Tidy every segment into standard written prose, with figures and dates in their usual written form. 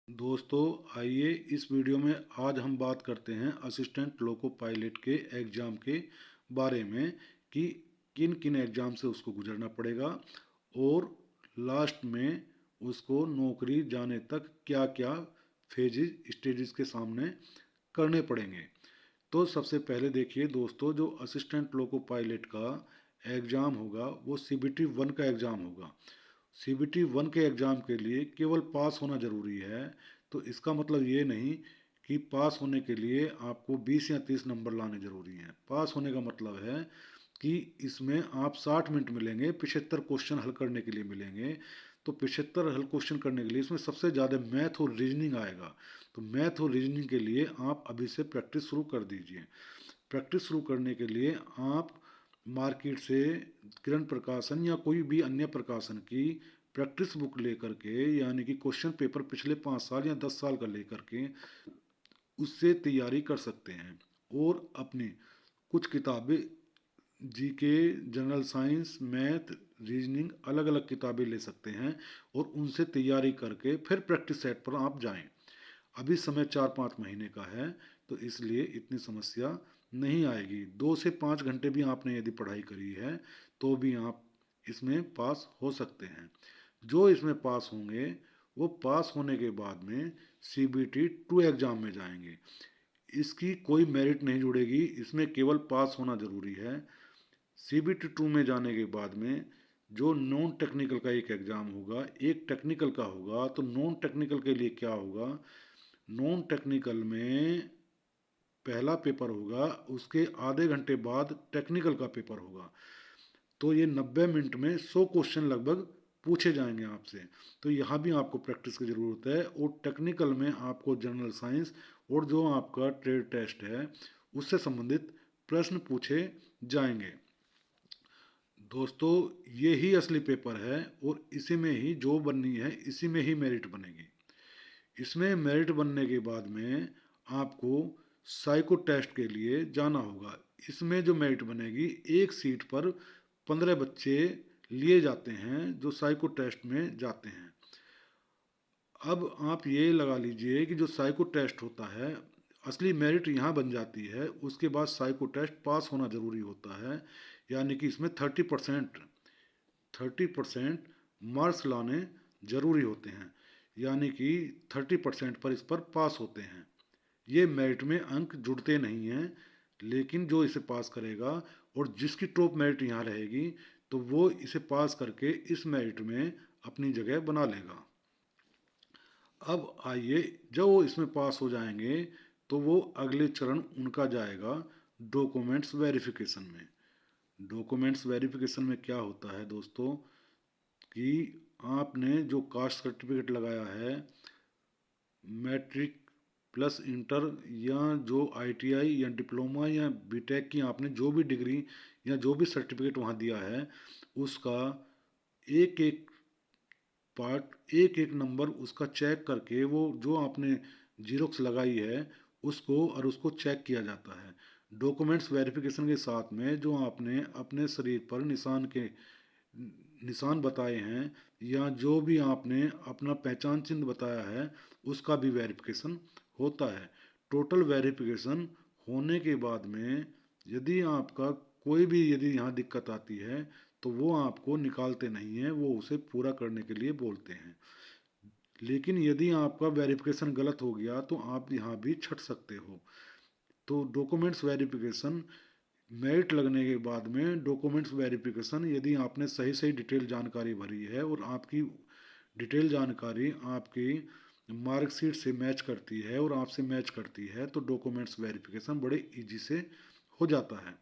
दोस्तों, आइए इस वीडियो में आज हम बात करते हैं असिस्टेंट लोको पायलट के एग्ज़ाम के बारे में कि किन किन एग्ज़ाम से उसको गुजरना पड़ेगा और लास्ट में उसको नौकरी जाने तक क्या क्या फेजेस स्टेजेस के सामने करने पड़ेंगे। तो सबसे पहले देखिए दोस्तों, जो असिस्टेंट लोको पायलट का एग्ज़ाम होगा वो सीबीटी 1 का एग्ज़ाम होगा। सीबीटी 1 के एग्ज़ाम के लिए केवल पास होना ज़रूरी है। तो इसका मतलब ये नहीं कि पास होने के लिए आपको 20 या 30 नंबर लाने ज़रूरी हैं। पास होने का मतलब है कि इसमें आप 60 मिनट मिलेंगे, 75 क्वेश्चन हल करने के लिए मिलेंगे। तो 75 हल क्वेश्चन करने के लिए इसमें सबसे ज़्यादा मैथ और रीजनिंग आएगा। तो मैथ और रीजनिंग के लिए आप अभी से प्रैक्टिस शुरू कर दीजिए। प्रैक्टिस शुरू करने के लिए आप मार्केट से किरण प्रकाशन या कोई भी अन्य प्रकाशन की प्रैक्टिस बुक लेकर के, यानी कि क्वेश्चन पेपर पिछले 5 साल या 10 साल का लेकर के उससे तैयारी कर सकते हैं। और अपनी कुछ किताबें, GK, general science, math, reasoning, अलग अलग किताबें ले सकते हैं और उनसे तैयारी करके फिर प्रैक्टिस सेट पर आप जाएं। अभी समय 4-5 महीने का है, तो इसलिए इतनी समस्या नहीं आएगी। 2 से 5 घंटे भी आपने यदि पढ़ाई करी है तो भी आप इसमें पास हो सकते हैं। जो इसमें पास होंगे वो पास होने के बाद में सीबीटी 2 एग्ज़ाम में जाएंगे। इसकी कोई मेरिट नहीं जुड़ेगी, इसमें केवल पास होना ज़रूरी है। सीबीटी 2 में जाने के बाद में जो नॉन टेक्निकल का एक एग्ज़ाम होगा, एक टेक्निकल का होगा। तो नॉन टेक्निकल के लिए क्या होगा, नॉन टेक्निकल में पहला पेपर होगा, उसके आधे घंटे बाद टेक्निकल का पेपर होगा। तो ये 90 मिनट में 100 क्वेश्चन लगभग पूछे जाएंगे आपसे। तो यहाँ भी आपको प्रैक्टिस की ज़रूरत है। और टेक्निकल में आपको जनरल साइंस और जो आपका ट्रेड टेस्ट है उससे संबंधित प्रश्न पूछे जाएंगे। दोस्तों, ये ही असली पेपर है और इसी में ही जॉब बननी है, इसी में ही मेरिट बनेगी। इसमें मेरिट बनने के बाद में आपको साइको टेस्ट के लिए जाना होगा। इसमें जो मेरिट बनेगी, एक सीट पर 15 बच्चे लिए जाते हैं जो साइको टेस्ट में जाते हैं। अब आप ये लगा लीजिए कि जो साइको टेस्ट होता है, असली मेरिट यहाँ बन जाती है। उसके बाद साइको टेस्ट पास होना ज़रूरी होता है, यानी कि इसमें 30% मार्क्स लाने ज़रूरी होते हैं, यानी कि 30% पर इस पर पास होते हैं। ये मेरिट में अंक जुड़ते नहीं हैं, लेकिन जो इसे पास करेगा और जिसकी टॉप मेरिट यहाँ रहेगी तो वो इसे पास करके इस मेरिट में अपनी जगह बना लेगा। अब आइए, जब वो इसमें पास हो जाएंगे तो वो अगले चरण उनका जाएगा डॉक्यूमेंट्स वेरिफिकेशन में। डॉक्यूमेंट्स वेरिफिकेशन में क्या होता है दोस्तों, कि आपने जो कास्ट सर्टिफिकेट लगाया है, मैट्रिक प्लस इंटर, या जो आईटीआई या डिप्लोमा या बीटेक की आपने जो भी डिग्री या जो भी सर्टिफिकेट वहाँ दिया है, उसका एक एक पार्ट, एक एक नंबर उसका चेक करके, वो जो आपने जीरोक्स लगाई है उसको, और उसको चेक किया जाता है। डॉक्यूमेंट्स वेरिफिकेशन के साथ में जो आपने अपने शरीर पर निशान बताए हैं या जो भी आपने अपना पहचान चिन्ह बताया है उसका भी वेरिफिकेशन होता है। टोटल वेरिफिकेशन होने के बाद में यदि आपका कोई भी यदि यहाँ दिक्कत आती है तो वो आपको निकालते नहीं हैं, वो उसे पूरा करने के लिए बोलते हैं। लेकिन यदि आपका वेरिफिकेशन गलत हो गया तो आप यहाँ भी छट सकते हो। तो डॉक्यूमेंट्स वेरिफिकेशन, मेरिट लगने के बाद में डॉक्यूमेंट्स वेरिफिकेशन, यदि आपने सही सही डिटेल जानकारी भरी है और आपकी डिटेल जानकारी आपकी मार्कशीट से मैच करती है और आपसे मैच करती है, तो डॉक्यूमेंट्स वेरिफिकेशन बड़े इजी से हो जाता है।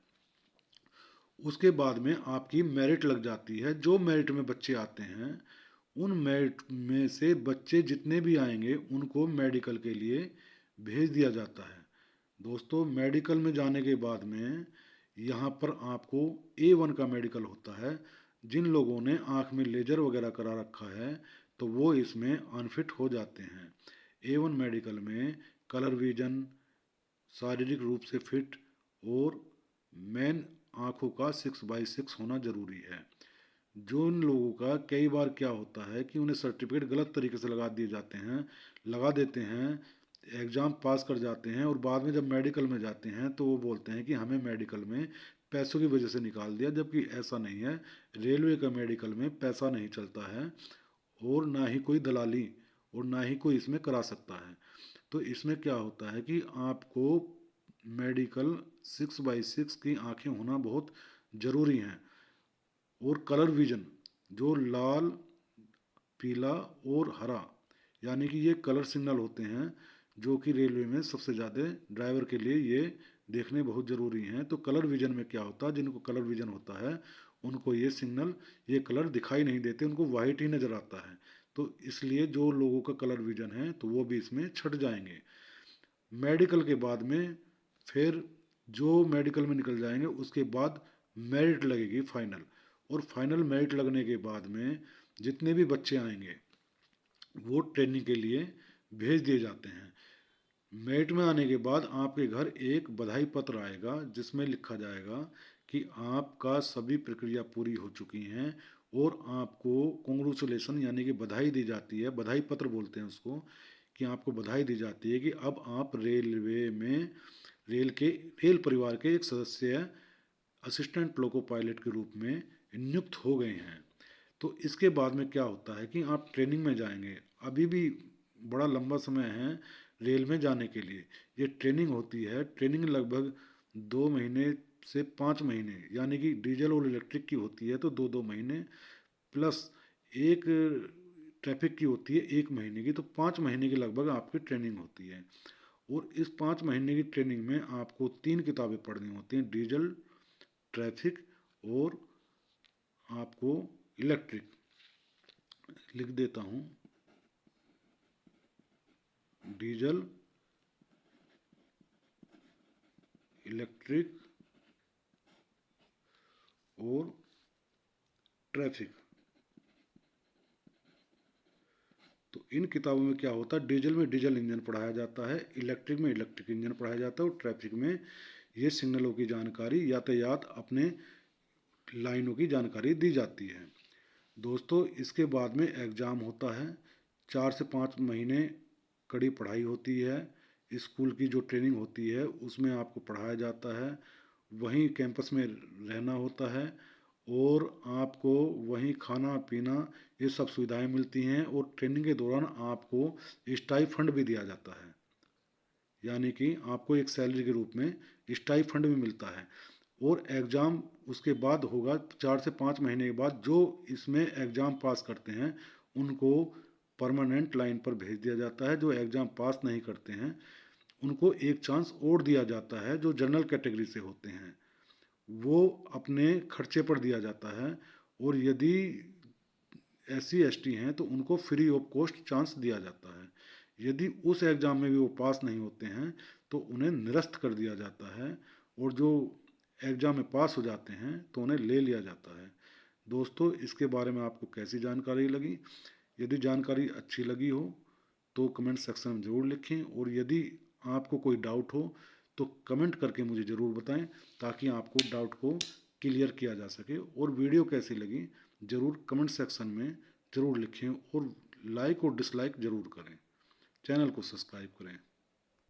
उसके बाद में आपकी मेरिट लग जाती है। जो मेरिट में बच्चे आते हैं उन मेरिट में से बच्चे जितने भी आएंगे उनको मेडिकल के लिए भेज दिया जाता है। दोस्तों, मेडिकल में जाने के बाद में यहाँ पर आपको A1 का मेडिकल होता है। जिन लोगों ने आँख में लेजर वगैरह करा रखा है तो वो इसमें अनफिट हो जाते हैं। A1 मेडिकल में कलर विजन, शारीरिक रूप से फिट और मेन आँखों का 6/6 होना जरूरी है। जो इन लोगों का कई बार क्या होता है कि उन्हें सर्टिफिकेट गलत तरीके से लगा दिए जाते हैं, लगा देते हैं, एग्ज़ाम पास कर जाते हैं और बाद में जब मेडिकल में जाते हैं तो वो बोलते हैं कि हमें मेडिकल में पैसों की वजह से निकाल दिया, जबकि ऐसा नहीं है। रेलवे का मेडिकल में पैसा नहीं चलता है और ना ही कोई दलाली और ना ही कोई इसमें करा सकता है। तो इसमें क्या होता है कि आपको मेडिकल 6/6 की आंखें होना बहुत ज़रूरी हैं। और कलर विजन, जो लाल, पीला और हरा, यानी कि ये कलर सिग्नल होते हैं जो कि रेलवे में सबसे ज़्यादा ड्राइवर के लिए ये देखने बहुत ज़रूरी हैं। तो कलर विजन में क्या होता है, जिनको कलर विजन होता है उनको ये सिग्नल, ये कलर दिखाई नहीं देते, उनको वाइट ही नज़र आता है। तो इसलिए जो लोगों का कलर विजन है तो वो भी इसमें छट जाएंगे। मेडिकल के बाद में फिर जो मेडिकल में निकल जाएंगे उसके बाद मेरिट लगेगी फाइनल। और फाइनल मेरिट लगने के बाद में जितने भी बच्चे आएंगे वो ट्रेनिंग के लिए भेज दिए जाते हैं। मेरिट में आने के बाद आपके घर एक बधाई पत्र आएगा जिसमें लिखा जाएगा कि आपका सभी प्रक्रिया पूरी हो चुकी हैं और आपको कॉन्ग्रेचुलेसन यानी कि बधाई दी जाती है, बधाई पत्र बोलते हैं उसको, कि आपको बधाई दी जाती है कि अब आप रेलवे में रेल के रेल परिवार के एक सदस्य असिस्टेंट लोको पायलट के रूप में नियुक्त हो गए हैं। तो इसके बाद में क्या होता है कि आप ट्रेनिंग में जाएंगे। अभी भी बड़ा लंबा समय है रेल में जाने के लिए। ये ट्रेनिंग होती है, ट्रेनिंग लगभग 2 महीने से 5 महीने, यानी कि डीजल और इलेक्ट्रिक की होती है तो 2-2 महीने, प्लस एक ट्रैफिक की होती है 1 महीने की, तो 5 महीने की लगभग आपकी ट्रेनिंग होती है। और इस 5 महीने की ट्रेनिंग में आपको 3 किताबें पढ़नी होती हैं, डीजल, ट्रैफिक और आपको इलेक्ट्रिक। लिख देता हूँ, डीजल, इलेक्ट्रिक और ट्रैफिक। तो इन किताबों में क्या होता है, डीजल में डीजल इंजन पढ़ाया जाता है, इलेक्ट्रिक में इलेक्ट्रिक इंजन पढ़ाया जाता है और ट्रैफिक में ये सिग्नलों की जानकारी, यातायात अपने लाइनों की जानकारी दी जाती है। दोस्तों इसके बाद में एग्ज़ाम होता है, 4 से 5 महीने कड़ी पढ़ाई होती है। स्कूल की जो ट्रेनिंग होती है उसमें आपको पढ़ाया जाता है, वहीं कैंपस में रहना होता है और आपको वहीं खाना पीना ये सब सुविधाएं मिलती हैं। और ट्रेनिंग के दौरान आपको स्टाइफंड भी दिया जाता है, यानी कि आपको एक सैलरी के रूप में स्टाइफंड भी मिलता है। और एग्ज़ाम उसके बाद होगा, 4 से 5 महीने के बाद जो इसमें एग्ज़ाम पास करते हैं उनको परमानेंट लाइन पर भेज दिया जाता है। जो एग्ज़ाम पास नहीं करते हैं उनको एक चांस और दिया जाता है, जो जनरल कैटेगरी से होते हैं वो अपने खर्चे पर दिया जाता है। और यदि SC ST हैं तो उनको फ्री ऑफ कॉस्ट चांस दिया जाता है। यदि उस एग्ज़ाम में भी वो पास नहीं होते हैं तो उन्हें निरस्त कर दिया जाता है। और जो एग्ज़ाम में पास हो जाते हैं तो उन्हें ले लिया जाता है। दोस्तों इसके बारे में आपको कैसी जानकारी लगी? यदि जानकारी अच्छी लगी हो तो कमेंट सेक्शन में ज़रूर लिखें, और यदि आपको कोई डाउट हो तो कमेंट करके मुझे ज़रूर बताएं ताकि आपको डाउट को क्लियर किया जा सके। और वीडियो कैसी लगी ज़रूर कमेंट सेक्शन में ज़रूर लिखें और लाइक और डिसलाइक ज़रूर करें। चैनल को सब्सक्राइब करें।